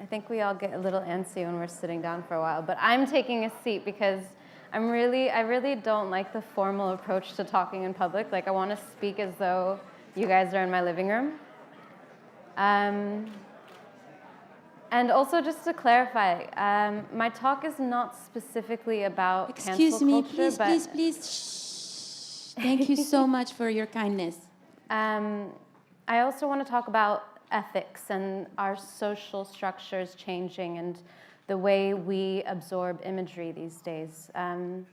I think we all get a little antsy when we're sitting down for a while, but I'm taking a seat because I really don't like the formal approach to talking in public. Like, I want to speak as though you guys are in my living room. And also, just to clarify, my talk is not specifically about Excuse me, cancel culture, please. Shh. Thank you so much for your kindness. I also want to talk about ethics and our social structures changing and the way we absorb imagery these days. I'm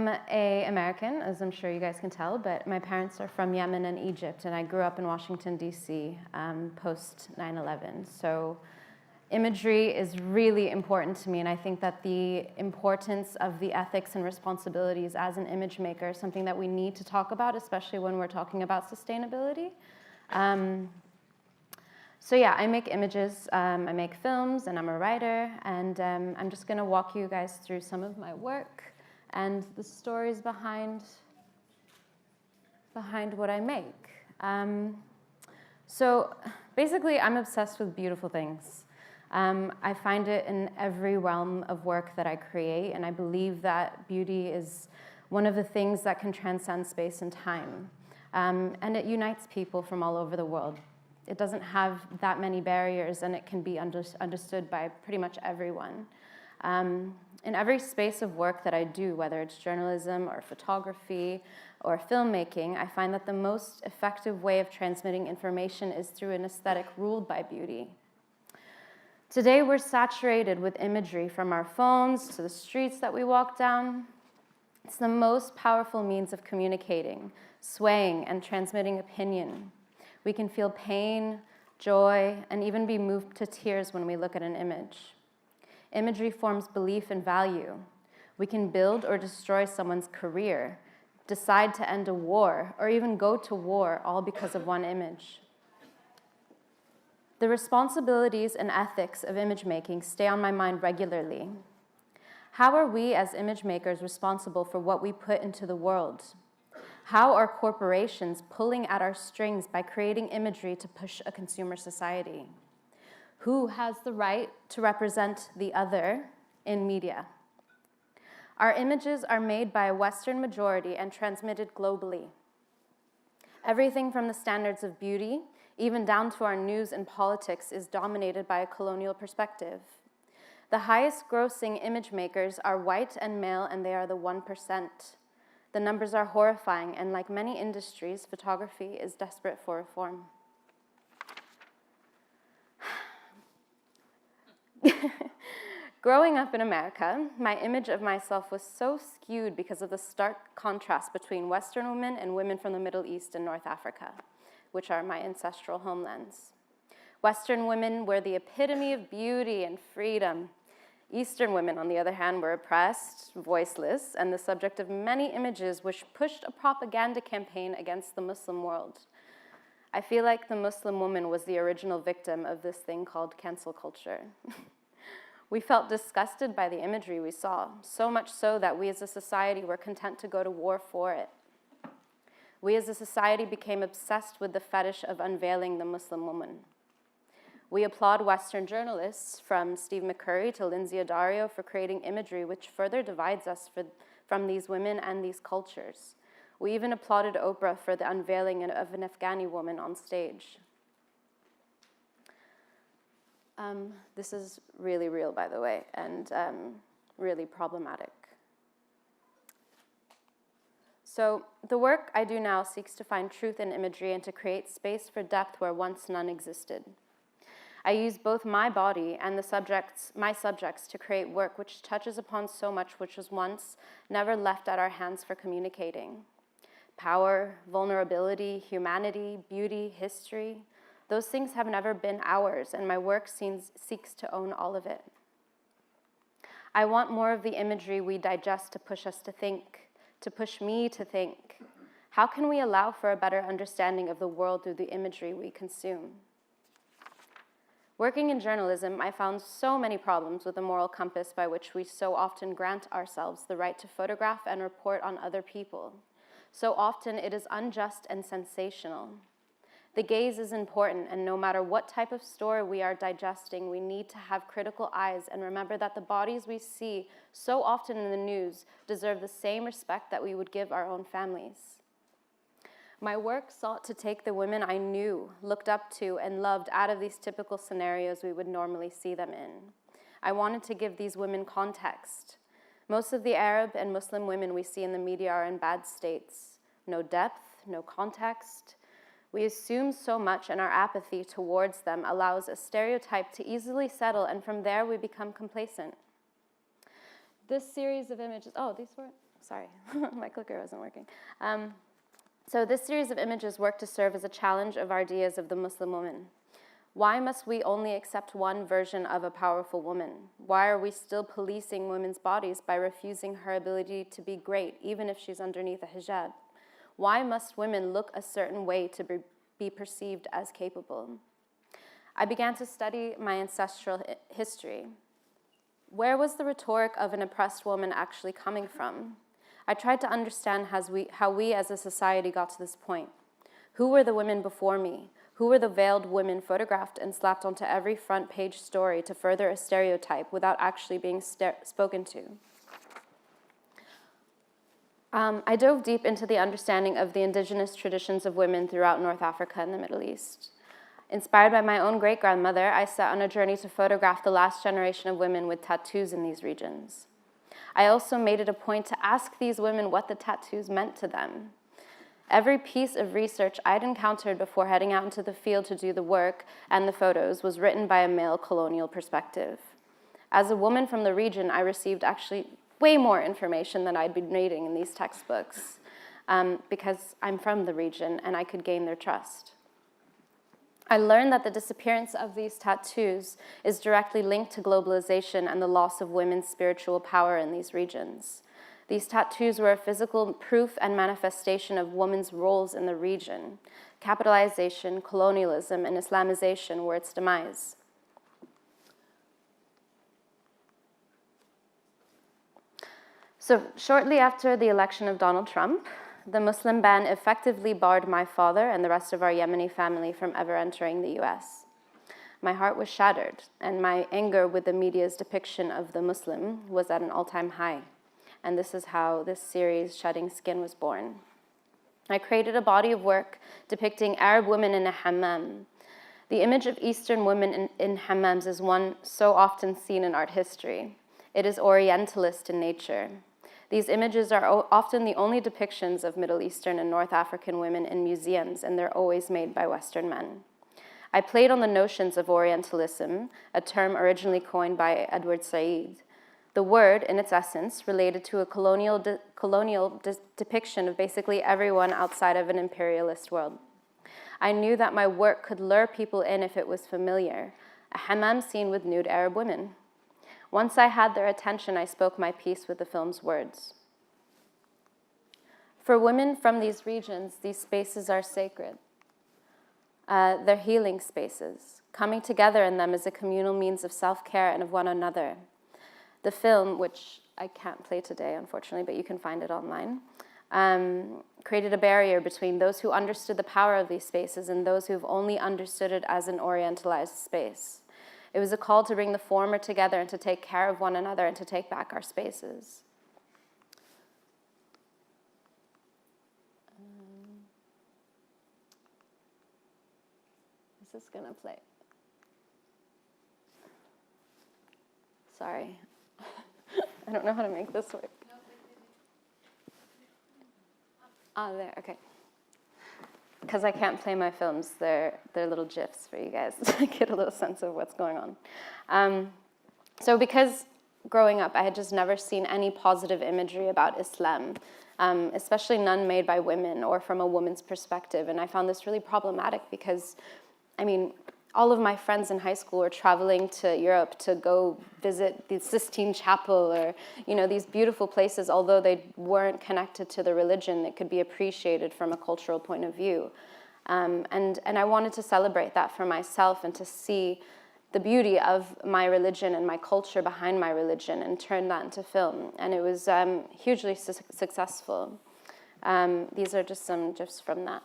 an American, as I'm sure you guys can tell, but my parents are from Yemen and Egypt, and I grew up in Washington, D.C. Post 9/11. So imagery is really important to me, and I think that the importance of the ethics and responsibilities as an image maker is something that we need to talk about, especially when we're talking about sustainability. So yeah, I make images, I make films, and I'm a writer, and I'm just going to walk you guys through some of my work and the stories behind what I make. So basically, I'm obsessed with beautiful things. I find it in every realm of work that I create, and I believe that beauty is one of the things that can transcend space and time. And it unites people from all over the world. It doesn't have that many barriers, and it can be understood by pretty much everyone. In every space of work that I do, whether it's journalism or photography or filmmaking, I find that the most effective way of transmitting information is through an aesthetic ruled by beauty. Today, we're saturated with imagery from our phones to the streets that we walk down. It's the most powerful means of communicating, swaying, and transmitting opinion. We can feel pain, joy, and even be moved to tears when we look at an image. Imagery forms belief and value. We can build or destroy someone's career, decide to end a war, or even go to war, all because of one image. The responsibilities and ethics of image making stay on my mind regularly. How are we as image makers responsible for what we put into the world? How are corporations pulling at our strings by creating imagery to push a consumer society? Who has the right to represent the other in media? Our images are made by a Western majority and transmitted globally. Everything from the standards of beauty, even down to our news and politics, is dominated by a colonial perspective. The highest grossing image makers are white and male, and they are the 1%. The numbers are horrifying, and like many industries, photography is desperate for reform. Growing up in America, my image of myself was so skewed because of the stark contrast between Western women and women from the Middle East and North Africa, which are my ancestral homelands. Western women were the epitome of beauty and freedom. Eastern women, on the other hand, were oppressed, voiceless, and the subject of many images which pushed a propaganda campaign against the Muslim world. I feel like the Muslim woman was the original victim of this thing called cancel culture. We felt disgusted by the imagery we saw, so much so that we as a society were content to go to war for it. We as a society became obsessed with the fetish of unveiling the Muslim woman. We applaud Western journalists, from Steve McCurry to Lindsay Addario, for creating imagery which further divides us from these women and these cultures. We even applauded Oprah for the unveiling of an Afghani woman on stage. This is really real, by the way, and really problematic. So the work I do now seeks to find truth in imagery and to create space for depth where once none existed. I use both my body and my subjects to create work which touches upon so much which was once never left at our hands for communicating. Power, vulnerability, humanity, beauty, history, those things have never been ours, and my work seeks to own all of it. I want more of the imagery we digest to push us to think, to push me to think. How can we allow for a better understanding of the world through the imagery we consume? Working in journalism, I found so many problems with the moral compass by which we so often grant ourselves the right to photograph and report on other people. So often it is unjust and sensational. The gaze is important, and no matter what type of story we are digesting, we need to have critical eyes and remember that the bodies we see so often in the news deserve the same respect that we would give our own families. My work sought to take the women I knew, looked up to, and loved out of these typical scenarios we would normally see them in. I wanted to give these women context. Most of the Arab and Muslim women we see in the media are in bad states. No depth, no context. We assume so much, and our apathy towards them allows a stereotype to easily settle, and from there we become complacent. This series of images, sorry, my clicker wasn't working. So this series of images work to serve as a challenge of our ideas of the Muslim woman. Why must we only accept one version of a powerful woman? Why are we still policing women's bodies by refusing her ability to be great, even if she's underneath a hijab? Why must women look a certain way to be perceived as capable? I began to study my ancestral history. Where was the rhetoric of an oppressed woman actually coming from? I tried to understand how we as a society got to this point. Who were the women before me? Who were the veiled women photographed and slapped onto every front page story to further a stereotype without actually being spoken to? I dove deep into the understanding of the indigenous traditions of women throughout North Africa and the Middle East. Inspired by my own great-grandmother, I set on a journey to photograph the last generation of women with tattoos in these regions. I also made it a point to ask these women what the tattoos meant to them. Every piece of research I'd encountered before heading out into the field to do the work and the photos was written by a male colonial perspective. As a woman from the region, I received actually way more information than I'd been reading in these textbooks because I'm from the region and I could gain their trust. I learned that the disappearance of these tattoos is directly linked to globalization and the loss of women's spiritual power in these regions. These tattoos were a physical proof and manifestation of women's roles in the region. Capitalization, colonialism, and Islamization were its demise. So shortly after the election of Donald Trump, the Muslim ban effectively barred my father and the rest of our Yemeni family from ever entering the US. My heart was shattered, and my anger with the media's depiction of the Muslim was at an all-time high. And this is how this series, Shedding Skin, was born. I created a body of work depicting Arab women in a hammam. The image of Eastern women in hammams is one so often seen in art history. It is Orientalist in nature. These images are often the only depictions of Middle Eastern and North African women in museums, and they're always made by Western men. I played on the notions of Orientalism, a term originally coined by Edward Said. The word, in its essence, related to a colonial depiction of basically everyone outside of an imperialist world. I knew that my work could lure people in if it was familiar, a hammam scene with nude Arab women. Once I had their attention, I spoke my piece with the film's words. For women from these regions, these spaces are sacred. They're healing spaces. Coming together in them is a communal means of self-care and of one another. The film, which I can't play today, unfortunately, but you can find it online, created a barrier between those who understood the power of these spaces and those who've only understood it as an orientalized space. It was a call to bring the former together and to take care of one another and to take back our spaces. Is this gonna play? Sorry. I don't know how to make this work. There, okay. Because I can't play my films, they're little GIFs for you guys to get a little sense of what's going on. So because growing up, I had just never seen any positive imagery about Islam, especially none made by women or from a woman's perspective. And I found this really problematic because, I mean, all of my friends in high school were traveling to Europe to go visit the Sistine Chapel or, these beautiful places. Although they weren't connected to the religion, it could be appreciated from a cultural point of view. And I wanted to celebrate that for myself and to see the beauty of my religion and my culture behind my religion and turn that into film. And it was hugely successful. These are just some GIFs from that.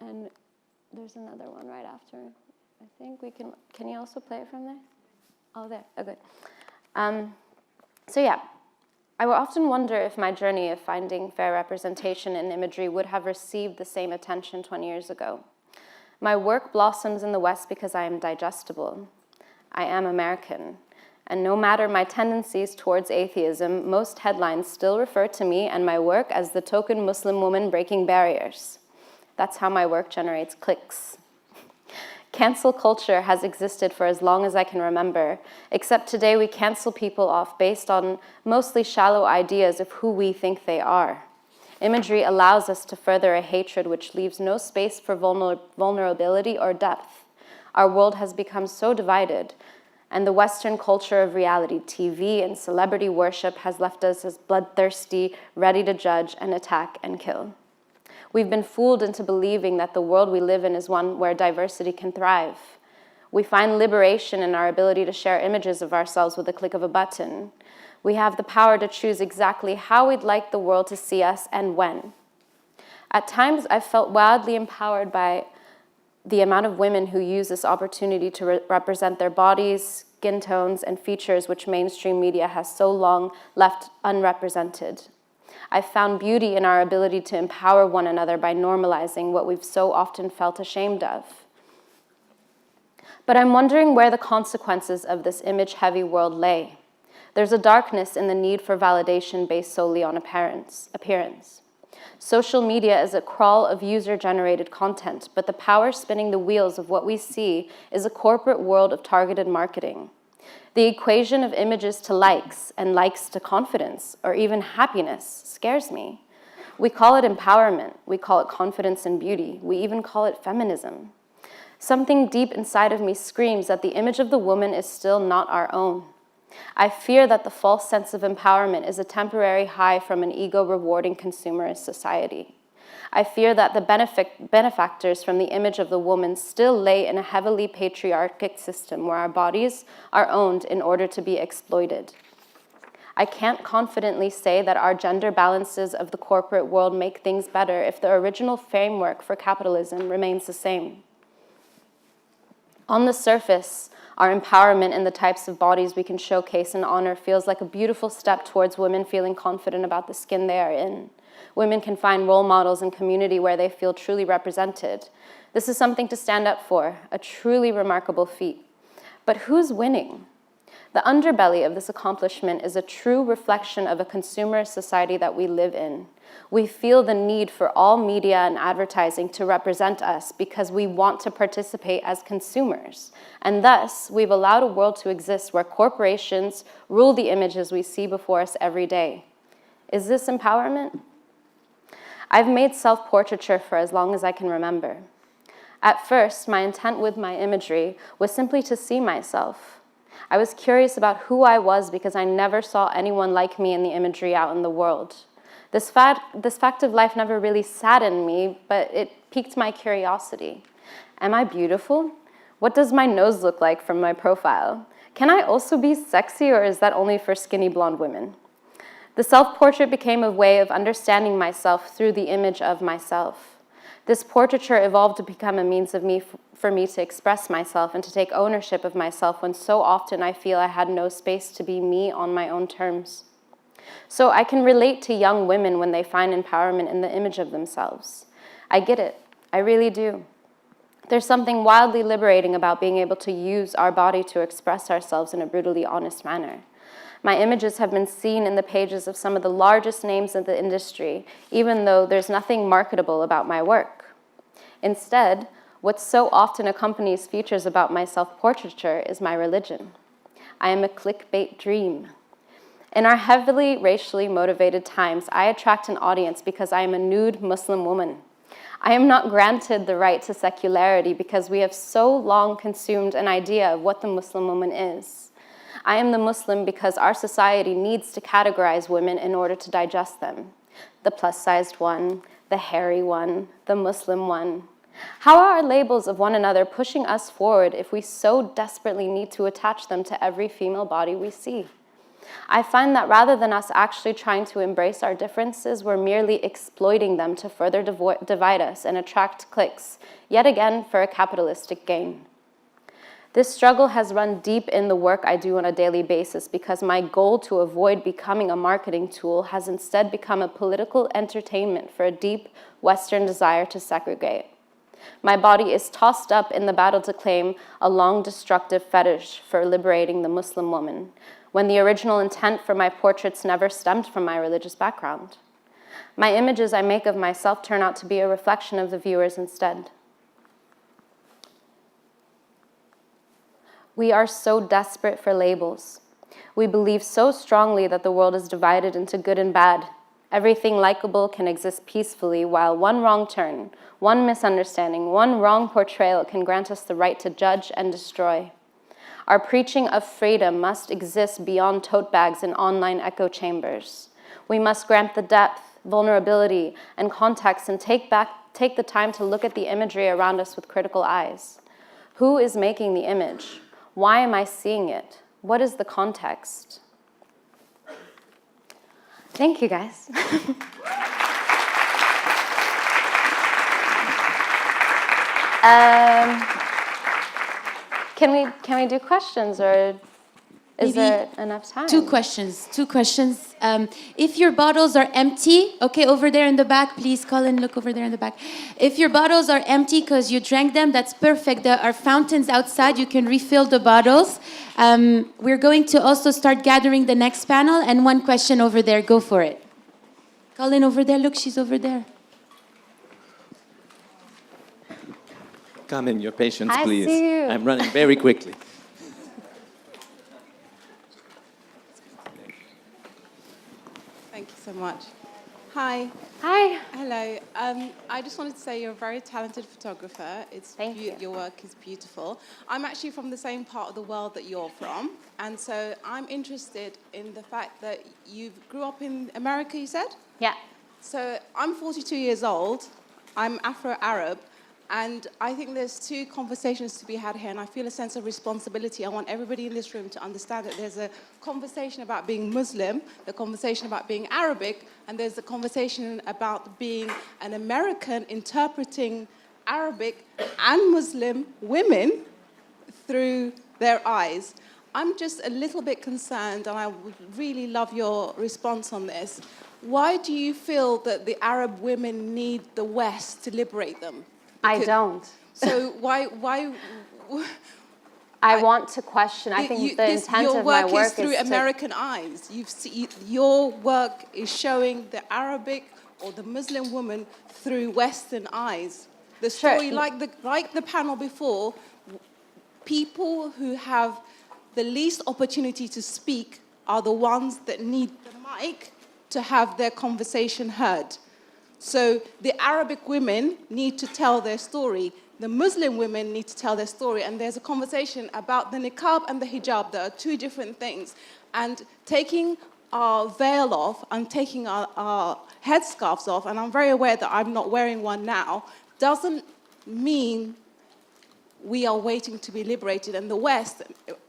And there's another one right after. I think we can you also play it from there? Oh, there, oh good. So yeah, I would often wonder if my journey of finding fair representation in imagery would have received the same attention 20 years ago. My work blossoms in the West because I am digestible. I am American. And no matter my tendencies towards atheism, most headlines still refer to me and my work as the token Muslim woman breaking barriers. That's how my work generates clicks. Cancel culture has existed for as long as I can remember, except today we cancel people off based on mostly shallow ideas of who we think they are. Imagery allows us to further a hatred which leaves no space for vulnerability or depth. Our world has become so divided, and the Western culture of reality TV and celebrity worship has left us as bloodthirsty, ready to judge and attack and kill. We've been fooled into believing that the world we live in is one where diversity can thrive. We find liberation in our ability to share images of ourselves with a click of a button. We have the power to choose exactly how we'd like the world to see us and when. At times, I've felt wildly empowered by the amount of women who use this opportunity to represent their bodies, skin tones, and features which mainstream media has so long left unrepresented. I've found beauty in our ability to empower one another by normalizing what we've so often felt ashamed of. But I'm wondering where the consequences of this image-heavy world lay. There's a darkness in the need for validation based solely on appearance. Social media is a crawl of user-generated content, but the power spinning the wheels of what we see is a corporate world of targeted marketing. The equation of images to likes and likes to confidence or even happiness scares me. We call it empowerment. We call it confidence and beauty. We even call it feminism. Something deep inside of me screams that the image of the woman is still not our own. I fear that the false sense of empowerment is a temporary high from an ego-rewarding consumerist society. I fear that the benefactors from the image of the woman still lay in a heavily patriarchic system where our bodies are owned in order to be exploited. I can't confidently say that our gender balances of the corporate world make things better if the original framework for capitalism remains the same. On the surface, our empowerment in the types of bodies we can showcase and honor feels like a beautiful step towards women feeling confident about the skin they are in. Women can find role models and community where they feel truly represented. This is something to stand up for, a truly remarkable feat. But who's winning? The underbelly of this accomplishment is a true reflection of a consumerist society that we live in. We feel the need for all media and advertising to represent us because we want to participate as consumers. And thus, we've allowed a world to exist where corporations rule the images we see before us every day. Is this empowerment? I've made self-portraiture for as long as I can remember. At first, my intent with my imagery was simply to see myself. I was curious about who I was because I never saw anyone like me in the imagery out in the world. This fact of life never really saddened me, but it piqued my curiosity. Am I beautiful? What does my nose look like from my profile? Can I also be sexy, or is that only for skinny blonde women? The self-portrait became a way of understanding myself through the image of myself. This portraiture evolved to become a means for me to express myself and to take ownership of myself when so often I feel I had no space to be me on my own terms. So I can relate to young women when they find empowerment in the image of themselves. I get it. I really do. There's something wildly liberating about being able to use our body to express ourselves in a brutally honest manner. My images have been seen in the pages of some of the largest names in the industry, even though there's nothing marketable about my work. Instead, what so often accompanies features about my self-portraiture is my religion. I am a clickbait dream. In our heavily racially motivated times, I attract an audience because I am a nude Muslim woman. I am not granted the right to secularity because we have so long consumed an idea of what the Muslim woman is. I am the Muslim because our society needs to categorize women in order to digest them. The plus-sized one, the hairy one, the Muslim one. How are our labels of one another pushing us forward if we so desperately need to attach them to every female body we see? I find that rather than us actually trying to embrace our differences, we're merely exploiting them to further divide us and attract clicks, yet again for a capitalistic gain. This struggle has run deep in the work I do on a daily basis because my goal to avoid becoming a marketing tool has instead become a political entertainment for a deep Western desire to segregate. My body is tossed up in the battle to claim a long destructive fetish for liberating the Muslim woman, when the original intent for my portraits never stemmed from my religious background. My images I make of myself turn out to be a reflection of the viewers instead. We are so desperate for labels. We believe so strongly that the world is divided into good and bad. Everything likable can exist peacefully, while one wrong turn, one misunderstanding, one wrong portrayal can grant us the right to judge and destroy. Our preaching of freedom must exist beyond tote bags and online echo chambers. We must grant the depth, vulnerability, and context and take the time to look at the imagery around us with critical eyes. Who is making the image? Why am I seeing it? What is the context? Thank you, guys. Can we do questions, or is there enough time? Two questions. If your bottles are empty, okay, over there in the back, please, Colin, look over there in the back. If your bottles are empty because you drank them, that's perfect. There are fountains outside. You can refill the bottles. We're going to also start gathering the next panel, and one question over there. Go for it. Colin, over there. Look, she's over there. Come in, your patience, I please. see you. I'm running very quickly. Thank you so much. Hi. Hi. Hello. I just wanted to say you're a very talented photographer. Thank you. Your work is beautiful. I'm actually from the same part of the world that you're from, and so I'm interested in the fact that you grew up in America, you said? Yeah. So I'm 42 years old. I'm Afro-Arab. And I think there's two conversations to be had here, and I feel a sense of responsibility. I want everybody in this room to understand that there's a conversation about being Muslim, the conversation about being Arabic, and there's a conversation about being an American interpreting Arabic and Muslim women through their eyes. I'm just a little bit concerned, and I would really love your response on this. Why do you feel that the Arab women need the West to liberate them? I don't. So why? I want to question. I think the intent of my work is your work is through American eyes. Your work is showing the Arabic or the Muslim woman through Western eyes. The story, like the panel before, people who have the least opportunity to speak are the ones that need the mic to have their conversation heard. So the Arabic women need to tell their story. The Muslim women need to tell their story. And there's a conversation about the niqab and the hijab. There are two different things. And taking our veil off and taking our headscarves off, and I'm very aware that I'm not wearing one now, doesn't mean we are waiting to be liberated. And the West,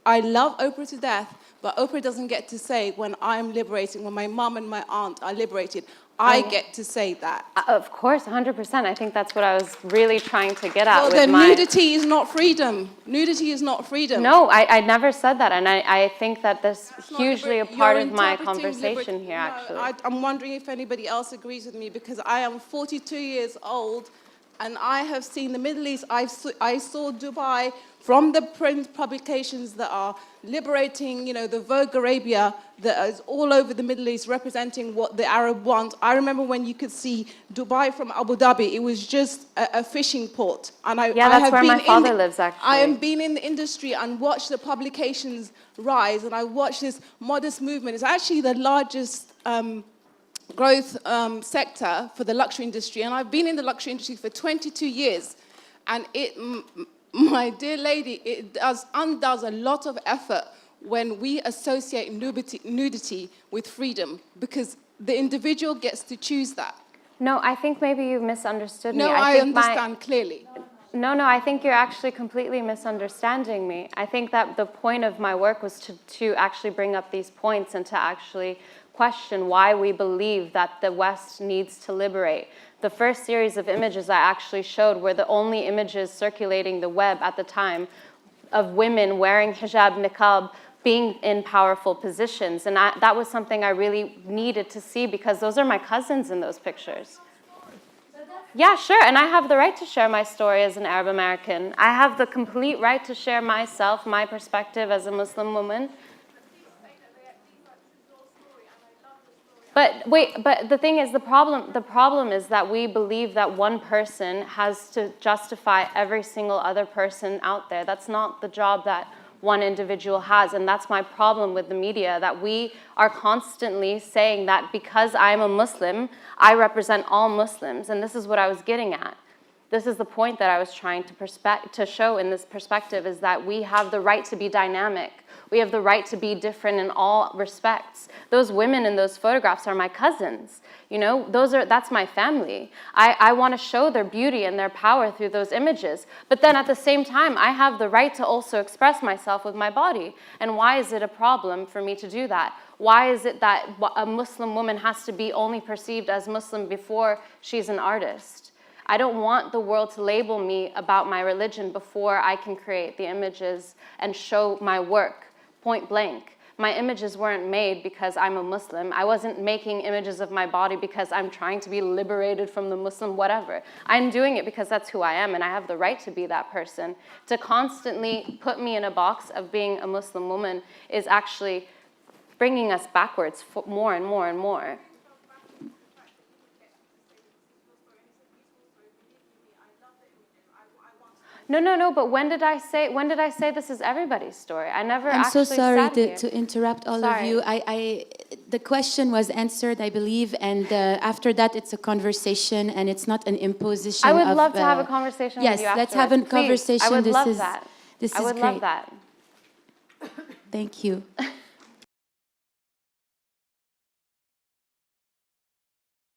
I love Oprah to death, but Oprah doesn't get to say when I'm liberating, when my mum and my aunt are liberated. I get to say that. Of course, 100%. I think that's what I was really trying to get at. Well, then nudity is not freedom. Nudity is not freedom. No, I never said that, and I think that that's hugely a part of my conversation here, actually. I'm wondering if anybody else agrees with me, because I am 42 years old, and I have seen the Middle East. I saw Dubai from the print publications that are liberating, the Vogue Arabia that is all over the Middle East representing what the Arab want. I remember when you could see Dubai from Abu Dhabi, it was just a fishing port. And that's where my father lives, actually. I have been in the industry and watched the publications rise, and I watched this modest movement. It's actually the largest growth sector for the luxury industry, and I've been in the luxury industry for 22 years, and my dear lady, it undoes a lot of effort when we associate nudity with freedom, because the individual gets to choose that. No, I think maybe you misunderstood me. No, I understand clearly. No, I think you're actually completely misunderstanding me. I think that the point of my work was to actually bring up these points and to actually question why we believe that the West needs to liberate. The first series of images I actually showed were the only images circulating the web at the time of women wearing hijab, niqab, being in powerful positions. And that was something I really needed to see because those are my cousins in those pictures. Yeah, sure, and I have the right to share my story as an Arab American. I have the complete right to share myself, my perspective as a Muslim woman. But wait, but the thing is, the problem is that we believe that one person has to justify every single other person out there. That's not the job that one individual has, and that's my problem with the media, that we are constantly saying that because I'm a Muslim, I represent all Muslims, and this is what I was getting at. This is the point that I was trying to show in this perspective, is that we have the right to be dynamic. We have the right to be different in all respects. Those women in those photographs are my cousins. You know, that's my family. I want to show their beauty and their power through those images. But then at the same time, I have the right to also express myself with my body. And why is it a problem for me to do that? Why is it that a Muslim woman has to be only perceived as Muslim before she's an artist? I don't want the world to label me about my religion before I can create the images and show my work, point blank. My images weren't made because I'm a Muslim. I wasn't making images of my body because I'm trying to be liberated from the Muslim whatever. I'm doing it because that's who I am, and I have the right to be that person. To constantly put me in a box of being a Muslim woman is actually bringing us backwards more and more and more. No, but when did I say this is everybody's story? I never I'm actually so sorry sat here. to interrupt all Sorry. of you. The question was answered, I believe, and after that it's a conversation and it's not an imposition. I would love to have a conversation with you Yes, let's have a afterwards. Please, conversation. I would This love is that. This I is would great. love that. Thank you.